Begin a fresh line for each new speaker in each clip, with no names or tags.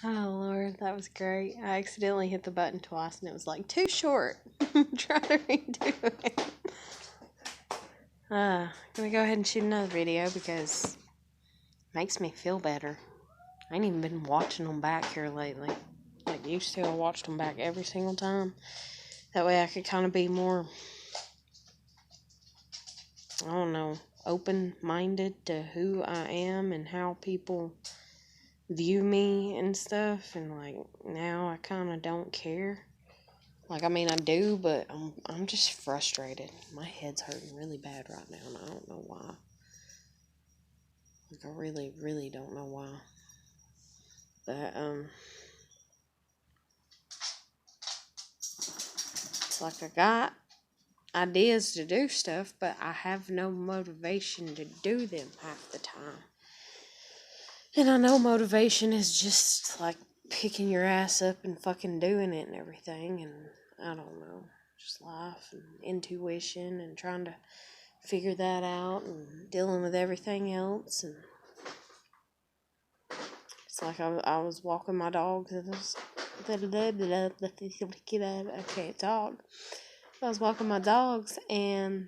Oh Lord, that was great. I accidentally hit the button twice and it was like too short. Try to redo it. Gonna go ahead and shoot another video because it makes me feel better. I ain't even been watching them back here lately. Like used to, I watched them back every single time. That way I could kind of be more, I don't know, open-minded to who I am and how people view me and stuff. And like now I kind of don't care. Like, I mean, I do, but I'm just frustrated. My head's hurting really bad right now, and I don't know why. Like, I really, really don't know why. But, it's like I got ideas to do stuff, but I have no motivation to do them half the time. And I know motivation is just, like, picking your ass up and fucking doing it and everything, and I don't know. Just life and intuition and trying to figure that out and dealing with everything else. And it's like I was walking my dog. I can't talk. I was walking my dogs and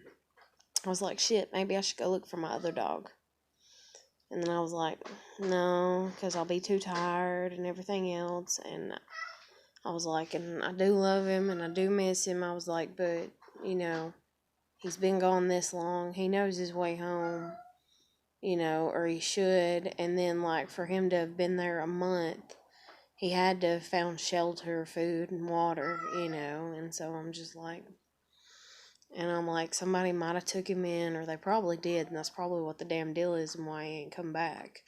I was like, shit, maybe I should go look for my other dog. And then I was like, no, because I'll be too tired and everything else. And I was like, and I do love him and I do miss him. I was like, but, you know, he's been gone this long. He knows his way home, you know, or he should. And then, like, for him to have been there a month, he had to have found shelter, food, and water, you know. And so I'm just like, and I'm like, somebody might have took him in, or they probably did, and that's probably what the damn deal is and why he ain't come back.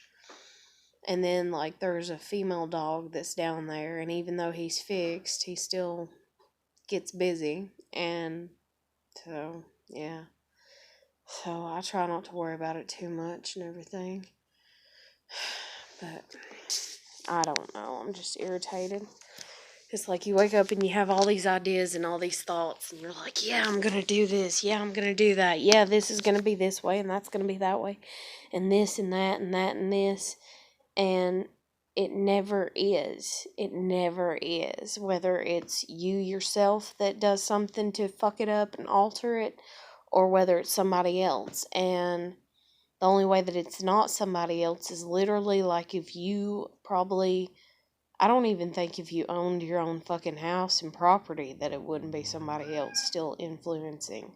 And then, like, there's a female dog that's down there, and even though he's fixed, he still gets busy. And so, yeah. So I try not to worry about it too much and everything. But I don't know. I'm just irritated. It's like you wake up and you have all these ideas and all these thoughts, and you're like, yeah, I'm going to do this. Yeah, I'm going to do that. Yeah, this is going to be this way, and that's going to be that way. And this and that and that and this. And it never is. It never is. Whether it's you yourself that does something to fuck it up and alter it, or whether it's somebody else. And the only way that it's not somebody else is literally like if you probably, I don't even think if you owned your own fucking house and property that it wouldn't be somebody else still influencing.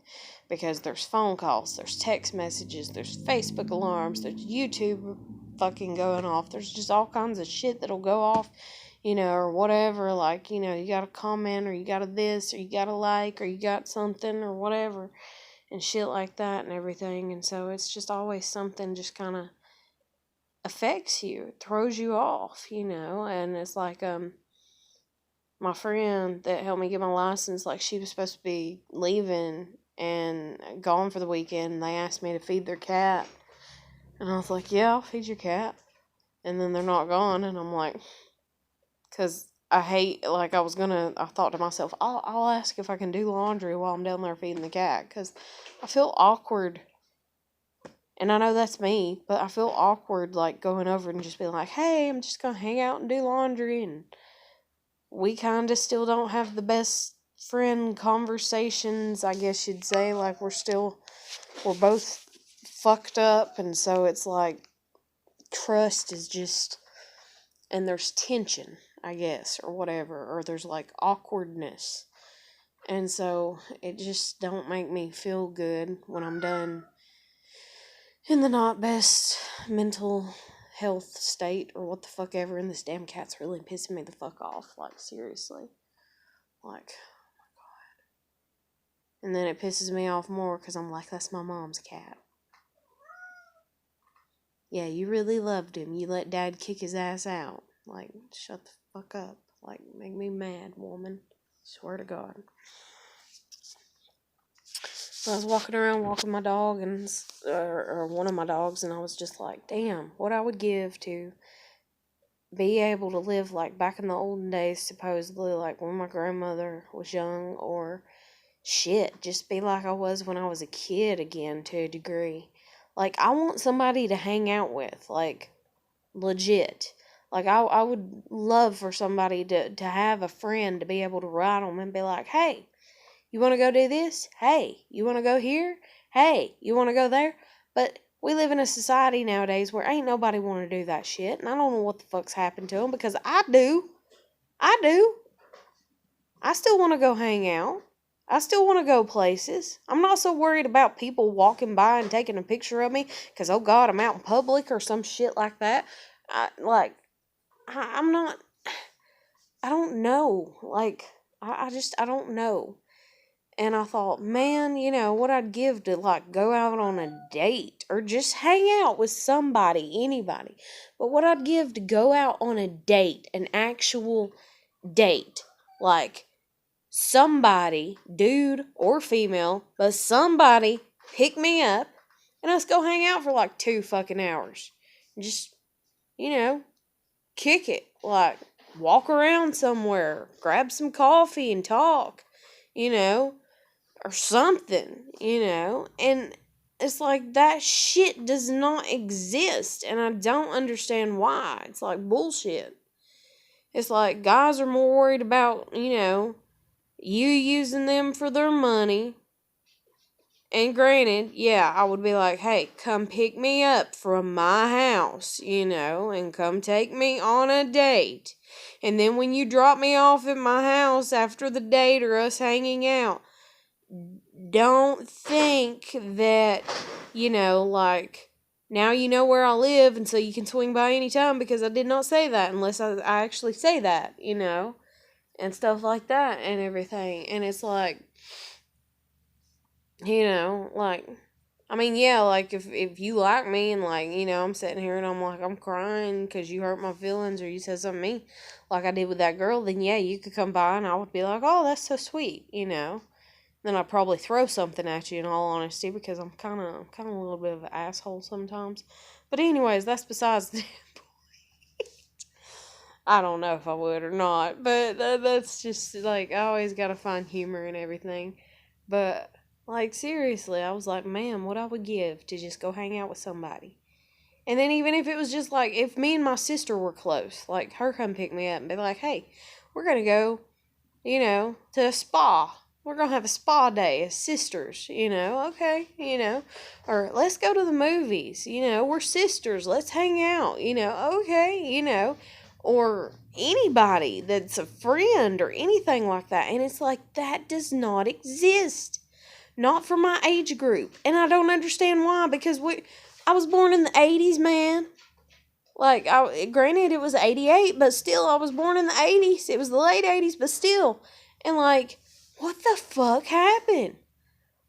Because there's phone calls, there's text messages, there's Facebook alarms, there's YouTube fucking going off. There's just all kinds of shit that'll go off, you know, or whatever. Like, you know, you got a comment or you got a this or you got a like or you got something or whatever and shit like that and everything. And so it's just always something just kind of affects you. It throws you off, you know. And it's like my friend that helped me get my license, like she was supposed to be leaving and gone for the weekend, and they asked me to feed their cat. And I was like, yeah, I'll feed your cat. And then they're not gone, and I'm like, because I hate, like, I thought to myself, I'll ask if I can do laundry while I'm down there feeding the cat, because I feel awkward. And I know that's me, but I feel awkward, like, going over and just being like, hey, I'm just going to hang out and do laundry. And we kind of still don't have the best friend conversations, I guess you'd say. Like, we're both fucked up. And so it's like, trust is just, and there's tension, I guess, or whatever. Or there's, like, awkwardness. And so it just don't make me feel good when I'm done in the not best mental health state or what the fuck ever, and this damn cat's really pissing me the fuck off. Like, seriously. Like, oh my god. And then it pisses me off more because I'm like, that's my mom's cat. Yeah, you really loved him. You let dad kick his ass out. Like, shut the fuck up. Like, make me mad, woman. Swear to God. So I was walking around walking my dog or one of my dogs, and I was just like, damn, what I would give to be able to live like back in the olden days, supposedly, like when my grandmother was young, or shit, just be like I was when I was a kid again to a degree. Like, I want somebody to hang out with, like, legit. Like, I would love for somebody to have a friend to be able to ride them and be like, hey, you want to go do this? Hey, you want to go here? Hey, you want to go there? But we live in a society nowadays where ain't nobody want to do that shit. And I don't know what the fuck's happened to them, because I do. I do. I still want to go hang out. I still want to go places. I'm not so worried about people walking by and taking a picture of me because, oh God, I'm out in public or some shit like that. I'm not, I don't know. Like, I don't know. And I thought, man, what I'd give to, like, go out on a date or just hang out with somebody, anybody. But what I'd give to go out on a date, an actual date, like, somebody, dude or female, but somebody pick me up and let's go hang out for like 2 fucking hours. Just, kick it. Like, walk around somewhere, grab some coffee and talk, or something, And it's like that shit does not exist, and I don't understand why. It's like bullshit. It's like guys are more worried about, you using them for their money. And granted, yeah, I would be like, hey, come pick me up from my house, and come take me on a date. And then when you drop me off at my house after the date or us hanging out, don't think that, like, now you know where I live and so you can swing by anytime, because I did not say that unless I actually say that, and stuff like that and everything. And it's like, like, I mean, yeah, like, if you like me and, like, I'm sitting here and I'm like, I'm crying because you hurt my feelings or you said something to me like I did with that girl, then yeah, you could come by and I would be like, oh, that's so sweet, Then I'd probably throw something at you, in all honesty, because I'm kind of a little bit of an asshole sometimes. But anyways, that's besides the point. I don't know if I would or not, but that's just, like, I always gotta find humor in everything. But, like, seriously, I was like, man, what I would give to just go hang out with somebody. And then even if it was just, like, if me and my sister were close, like, her come pick me up and be like, hey, we're gonna go, to a spa. We're going to have a spa day as sisters, okay, or let's go to the movies, we're sisters, let's hang out, okay, or anybody that's a friend or anything like that. And it's like, that does not exist. Not for my age group. And I don't understand why, because I was born in the 80s, man. Like, granted, it was 88, but still, I was born in the 80s. It was the late 80s, but still. And, like, what the fuck happened?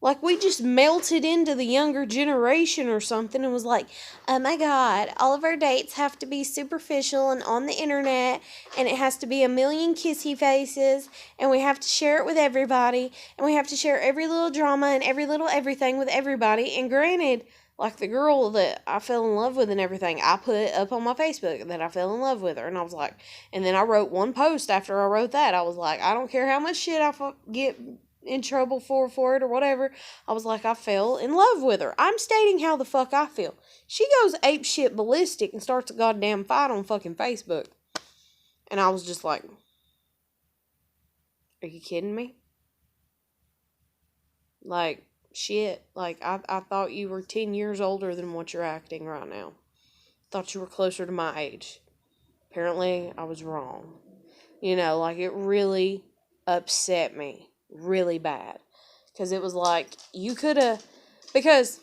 Like, we just melted into the younger generation or something and was like, oh my God, all of our dates have to be superficial and on the internet, and it has to be a million kissy faces, and we have to share it with everybody, and we have to share every little drama and every little everything with everybody. And granted, like, the girl that I fell in love with and everything, I put up on my Facebook that I fell in love with her. And I was like, and then I wrote one post after I wrote that. I was like, I don't care how much shit I get in trouble for it or whatever. I was like, I fell in love with her. I'm stating how the fuck I feel. She goes ape shit ballistic and starts a goddamn fight on fucking Facebook. And I was just like, are you kidding me? Like, shit. Like, I thought you were 10 years older than what you're acting right now. Thought you were closer to my age. Apparently, I was wrong. Like, it really upset me really bad. Because it was like, you could have... Because,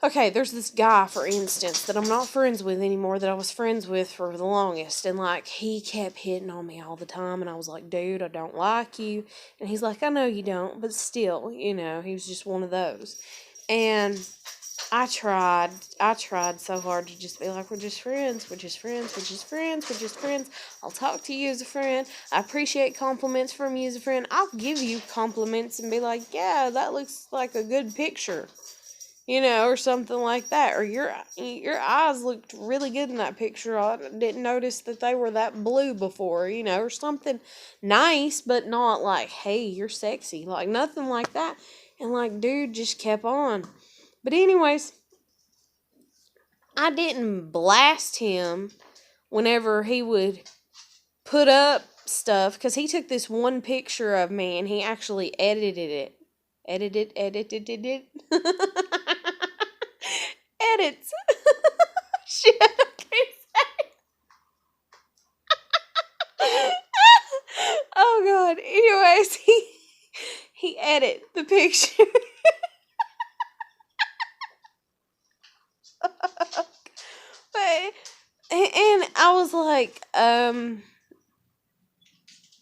okay, there's this guy, for instance, that I'm not friends with anymore, that I was friends with for the longest. And, like, he kept hitting on me all the time. And I was like, dude, I don't like you. And he's like, I know you don't. But still, he was just one of those. And I tried so hard to just be like, we're just friends. I'll talk to you as a friend. I appreciate compliments from you as a friend. I'll give you compliments and be like, yeah, that looks like a good picture, or something like that. Or your eyes looked really good in that picture. I didn't notice that they were that blue before, or something nice, but not like, hey, you're sexy. Like, nothing like that. And, like, dude just kept on. But anyways, I didn't blast him whenever he would put up stuff, because he took this one picture of me and he actually edited it. Edited it. Edits. Shit, I can't say. Oh god. Anyways, he edit the picture. But and I was like,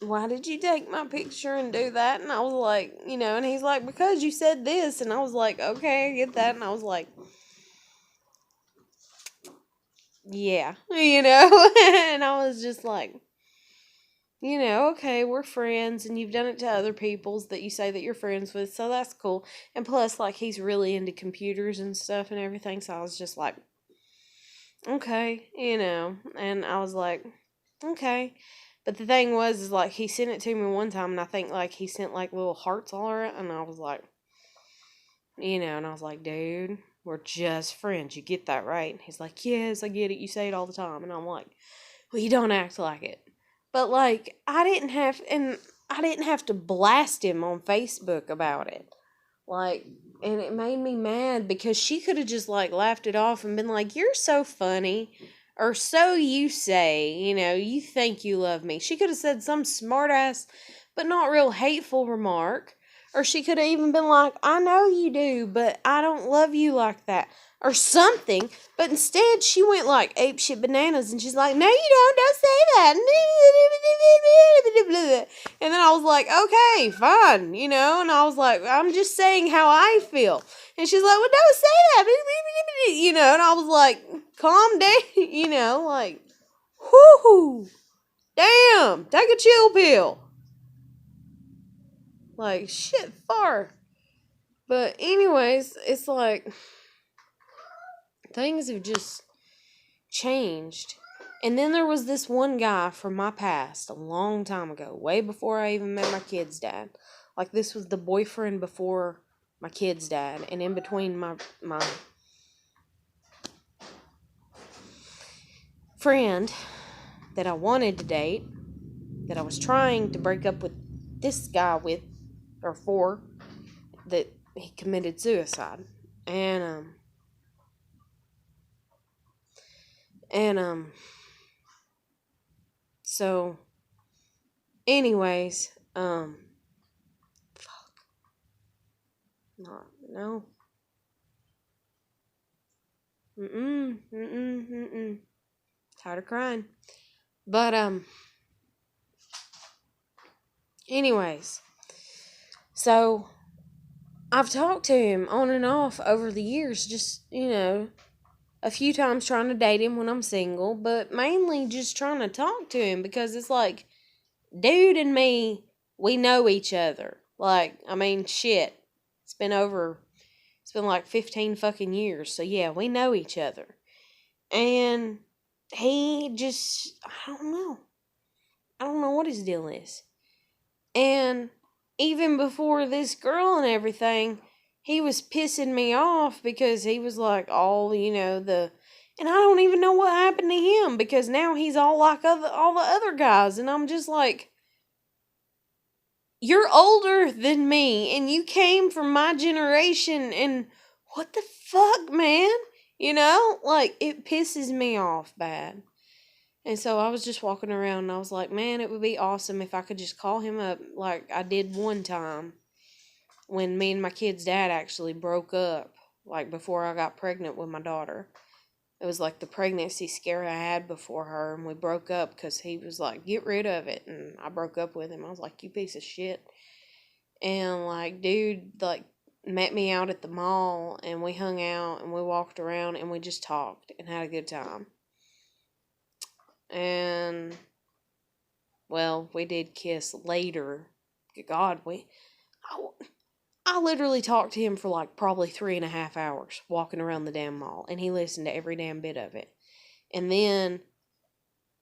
why did you take my picture and do that? And I was like, and he's like, because you said this. And I was like, okay, I get that. And I was like, yeah, and I was just like, okay, we're friends and you've done it to other people's that you say that you're friends with. So that's cool. And plus, like, he's really into computers and stuff and everything. So I was just like, okay, and I was like, okay. But the thing was, is like, he sent it to me one time and I think like he sent like little hearts all around. And I was like, and I was like, dude, we're just friends. You get that, right? And he's like, yes, I get it. You say it all the time. And I'm like, well, you don't act like it. But like, I didn't have to blast him on Facebook about it. Like, and it made me mad because she could have just like laughed it off and been like, you're so funny. Or so you say, you think you love me. She could have said some smart ass, but not real hateful remark. Or she could have even been like, I know you do, but I don't love you like that. Or something. But instead, she went like apeshit bananas. And she's like, no, you don't say that. And then I was like, okay, fine. And I was like, I'm just saying how I feel. And she's like, well, don't say that. And I was like, calm down. Like, whoo, damn, take a chill pill. Like, shit, far. But anyways, it's like, things have just changed. And then there was this one guy from my past a long time ago, way before I even met my kid's dad. Like, this was the boyfriend before my kid's dad, and in between my friend that I wanted to date, that I was trying to break up with this guy with, or for, that he committed suicide. And so anyways, fuck. No. Tired of crying. But anyways, so I've talked to him on and off over the years, just, a few times trying to date him when I'm single, but mainly just trying to talk to him because it's like, dude and me, we know each other. Like, I mean, shit. It's been like 15 fucking years. So yeah, we know each other. And he just, I don't know. I don't know what his deal is. And even before this girl and everything, he was pissing me off because he was like all, and I don't even know what happened to him because now he's all like all the other guys. And I'm just like, you're older than me and you came from my generation and what the fuck, man? Like, it pisses me off bad. And so I was just walking around and I was like, man, it would be awesome if I could just call him up like I did one time when me and my kid's dad actually broke up, like before I got pregnant with my daughter. It was like the pregnancy scare I had before her, and we broke up because he was like, get rid of it. And I broke up with him. I was like, you piece of shit. And like, dude, like, met me out at the mall and we hung out and we walked around and we just talked and had a good time. And, well, we did kiss later. God, I literally talked to him for like probably 3.5 hours walking around the damn mall, and he listened to every damn bit of it. And then,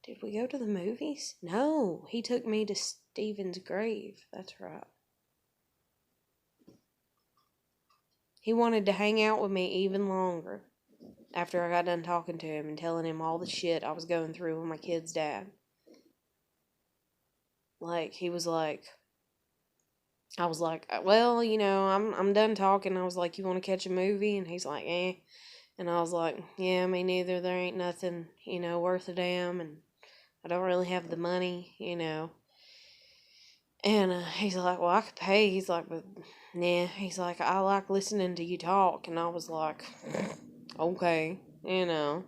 did we go to the movies? No, he took me to Stephen's grave. That's right. He wanted to hang out with me even longer. after I got done talking to him and telling him all the shit I was going through with my kid's dad. Like, he was like, I was like, well, I'm done talking. I was like, you want to catch a movie? And he's like, eh. And I was like, yeah, me neither. There ain't nothing, worth a damn. And I don't really have the money, And he's like, well, I could pay. He's like, but nah. He's like, I like listening to you talk. And I was like, okay, And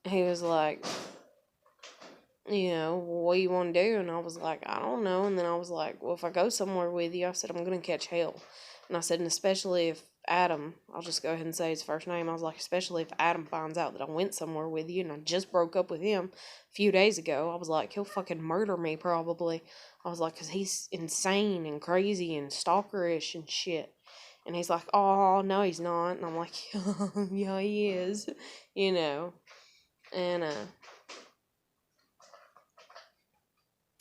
he was like, what do you want to do? And I was like, I don't know. And then I was like, well, if I go somewhere with you, I said, I'm going to catch hell. And I said, and especially if Adam, I'll just go ahead and say his first name. I was like, especially if Adam finds out that I went somewhere with you and I just broke up with him a few days ago. I was like, he'll fucking murder me probably. I was like, because he's insane and crazy and stalkerish and shit. And he's like, oh, no, he's not. And I'm like, yeah, he is, And,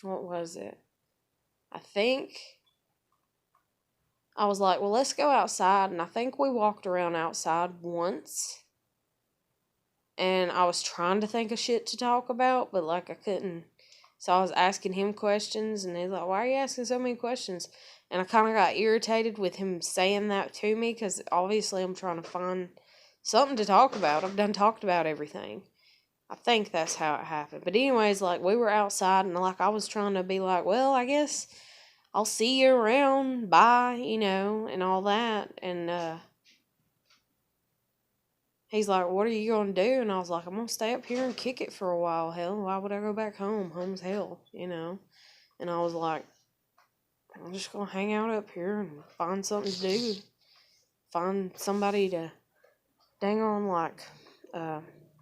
what was it? I think I was like, well, let's go outside. And I think we walked around outside once. And I was trying to think of shit to talk about, but like I couldn't. So I was asking him questions, and he's like, why are you asking so many questions? And I kind of got irritated with him saying that to me, because obviously I'm trying to find something to talk about. I've done talked about everything. I think that's how it happened. But anyways, like, we were outside, and like I was trying to be like, well, I guess I'll see you around, bye, and all that. And he's like, what are you going to do? And I was like, I'm going to stay up here and kick it for a while. Hell, why would I go back home? Home's hell, And I was like, I'm just going to hang out up here and find something to do. Find somebody to dang on, like,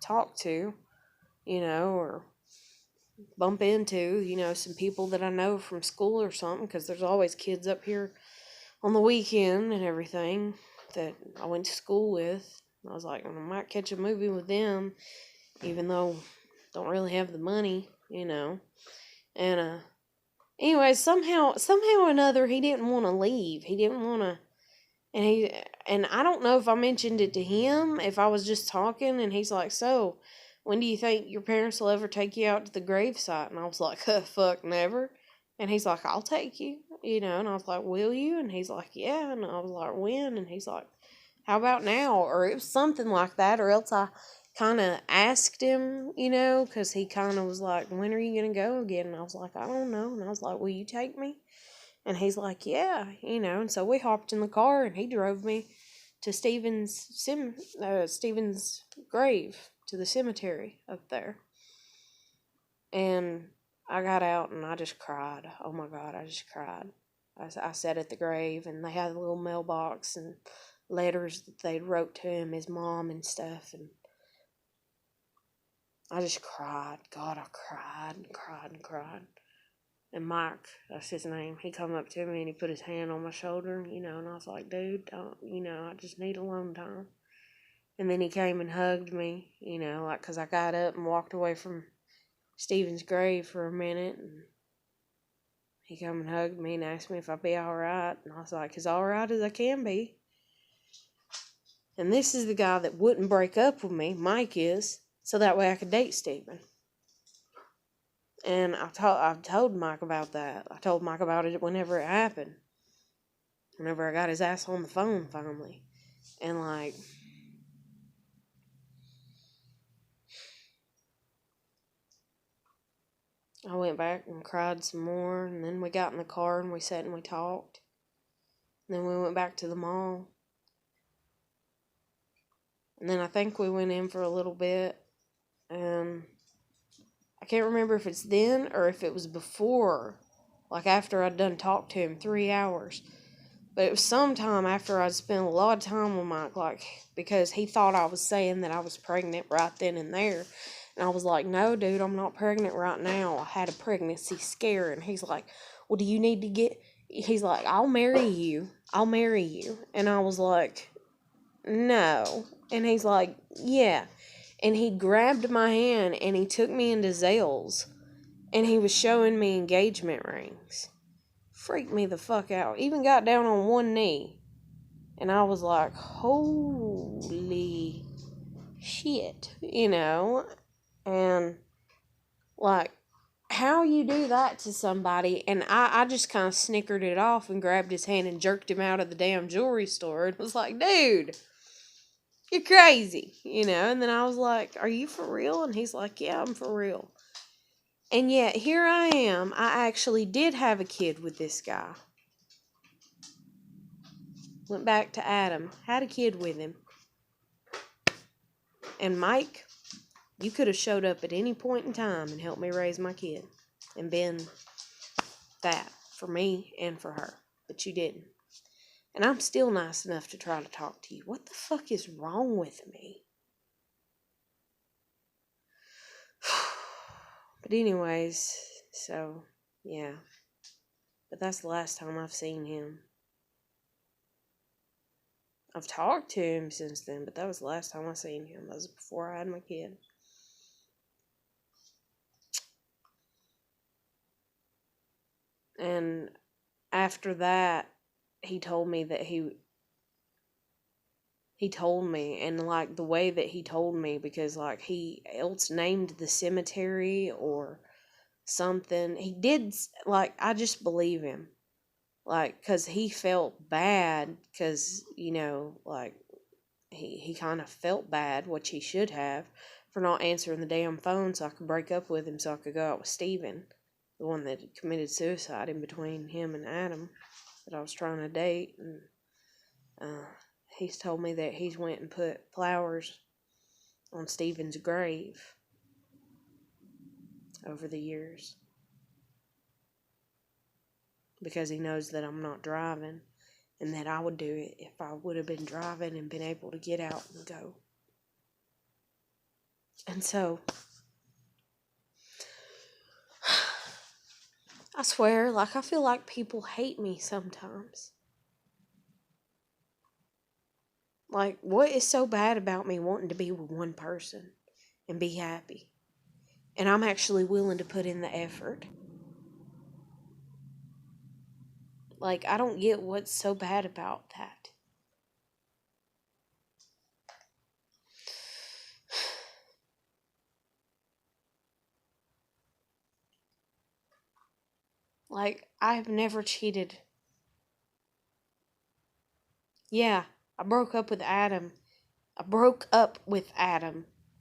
talk to, or bump into, some people that I know from school or something, because there's always kids up here on the weekend and everything that I went to school with. I was like, I might catch a movie with them, even though I don't really have the money, And anyway, somehow or another, he didn't want to leave. He didn't want to, and I don't know if I mentioned it to him, if I was just talking, and he's like, so, when do you think your parents will ever take you out to the gravesite? And I was like, fuck, never. And he's like, I'll take you, and I was like, will you? And he's like, yeah. And I was like, when? And he's like, how about now? Or it was something like that, or else I kind of asked him, because he kind of was like, when are you going to go again? And I was like, I don't know. And I was like, will you take me? And he's like, yeah, and so we hopped in the car and he drove me to Stephen's grave, to the cemetery up there. And I got out and I just cried. Oh my God, I just cried. I sat at the grave, and they had a little mailbox and letters that they'd wrote to him, his mom and stuff, and I just cried. God, I cried and cried and cried. And Mike, that's his name, he come up to me and he put his hand on my shoulder, and I was like, dude, don't, I just need alone time. And then he came and hugged me, like, because I got up and walked away from Stephen's grave for a minute, and he come and hugged me and asked me if I'd be all right, and I was like, as all right as I can be. And this is the guy that wouldn't break up with me, Mike is, so that way I could date Stephen. And I told Mike about that. I told Mike about it whenever it happened. Whenever I got his ass on the phone finally. And like, I went back and cried some more, and then we got in the car and we sat and we talked. And then we went back to the mall. And then I think we went in for a little bit, and I can't remember if it's then or if it was before, like after I'd done talked to him 3 hours. But it was sometime after I'd spent a lot of time with Mike, like, because he thought I was saying that I was pregnant right then and there. And I was like, no, dude, I'm not pregnant right now. I had a pregnancy scare. And he's like, well, do you need to get... He's like, I'll marry you. And I was like, no. And he's like, yeah. And he grabbed my hand and he took me into Zales. And he was showing me engagement rings. Freaked me the fuck out. Even got down on one knee And I was like, holy shit, and like, how you do that to somebody? And I just kind of snickered it off and grabbed his hand and jerked him out of the damn jewelry store and was like, dude, you're crazy, And then I was like, are you for real? And he's like, yeah, I'm for real. And yet, here I am. I actually did have a kid with this guy. Went back to Adam. Had a kid with him. And Mike, you could have showed up at any point in time and helped me raise my kid. And been that for me and for her. But you didn't. And I'm still nice enough to try to talk to you. What the fuck is wrong with me? But anyways, so, yeah. But that's the last time I've seen him. I've talked to him since then, but that was the last time I seen him. That was before I had my kid. And after that, he told me that he told me, and like the way that he told me, because like he else named the cemetery or something. He did, like, I just believe him. Like, because he felt bad, because, like, he kind of felt bad, which he should have, for not answering the damn phone so I could break up with him so I could go out with Steven, the one that had committed suicide in between him and Adam that I was trying to date. And he's told me that he's went and put flowers on Steven's grave over the years because he knows that I'm not driving, and that I would do it if I would have been driving and been able to get out and go. And so, I swear, like, I feel like people hate me sometimes. Like, what is so bad about me wanting to be with one person and be happy? And I'm actually willing to put in the effort. Like, I don't get what's so bad about that. Like, I've never cheated. Yeah, I broke up with Adam.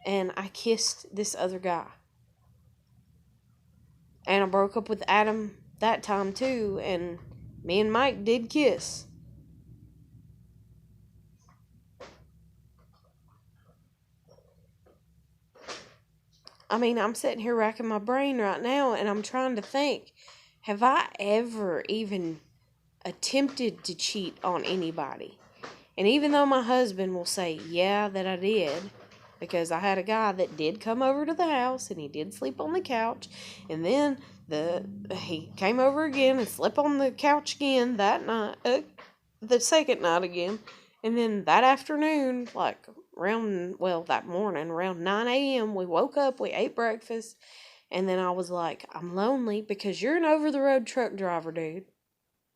And I kissed this other guy. And I broke up with Adam that time too, and me and Mike did kiss. I mean, I'm sitting here racking my brain right now, and I'm trying to think, have I ever even attempted to cheat on anybody? And even though my husband will say, yeah, that I did, because I had a guy that did come over to the house, and he did sleep on the couch, and then he came over again and slept on the couch again that night, the second night again, and then that afternoon, like, that morning, around 9 a.m., we woke up, we ate breakfast, and then I was like, I'm lonely because you're an over-the-road truck driver, dude.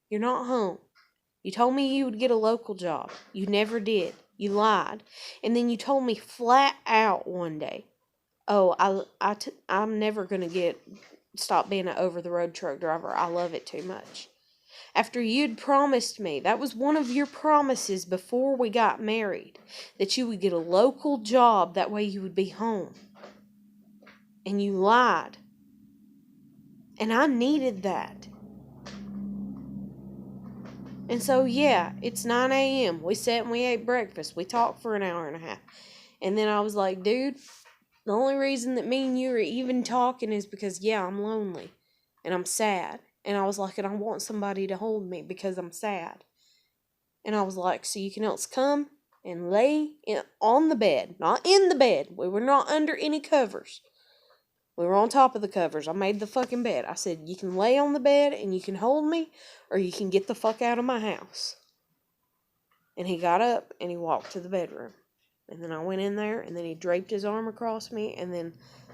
You're not home. You told me you would get a local job. You never did. You lied. And then you told me flat out one day, oh, I'm never going to stop being an over-the-road truck driver. I love it too much. After you'd promised me, that was one of your promises before we got married, that you would get a local job, that way you would be home. And you lied. And I needed that. And so, yeah, it's 9 a.m. We sat and we ate breakfast. We talked for an hour and a half. And then I was like, dude, the only reason that me and you are even talking is because, yeah, I'm lonely. And I'm sad. And I was like, and I want somebody to hold me because I'm sad. And I was like, so you can else come and lay on the bed. Not in the bed. We were not under any covers. We were on top of the covers. I made the fucking bed. I said, you can lay on the bed and you can hold me, or you can get the fuck out of my house. And he got up and he walked to the bedroom. And then I went in there, and then he draped his arm across me, and then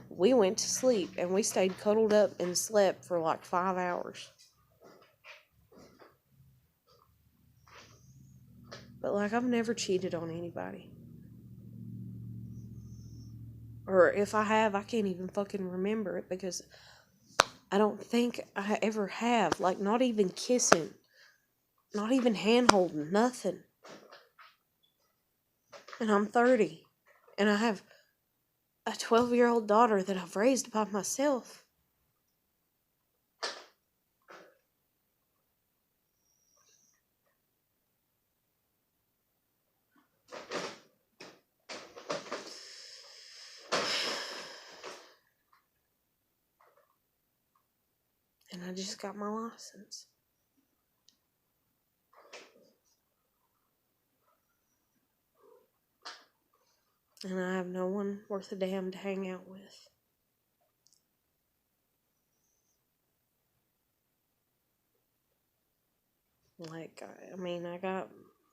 we went to sleep, and we stayed cuddled up and slept for like 5 hours. But, like, I've never cheated on anybody. Or if I have, I can't even fucking remember it because I don't think I ever have. Like, not even kissing. Not even hand-holding. Nothing. And I'm 30. And I have a 12-year-old daughter that I've raised by myself. And I just got my license. And I have no one worth a damn to hang out with. Like, I mean, I got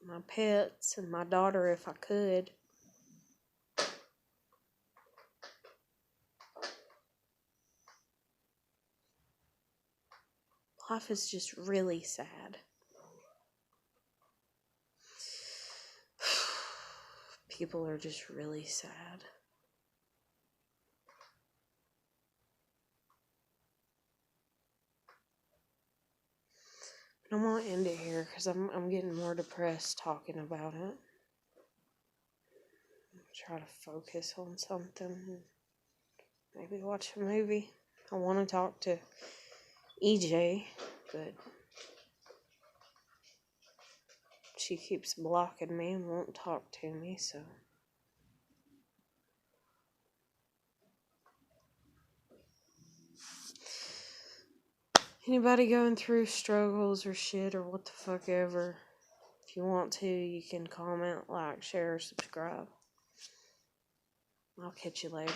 my pets and my daughter if I could. Life is just really sad. People are just really sad. I'm gonna end it here because I'm getting more depressed talking about it. Try to focus on something. Maybe watch a movie. I want to talk to EJ, but she keeps blocking me and won't talk to me, so. Anybody going through struggles or shit or what the fuck ever, if you want to, you can comment, like, share, subscribe. I'll catch you later.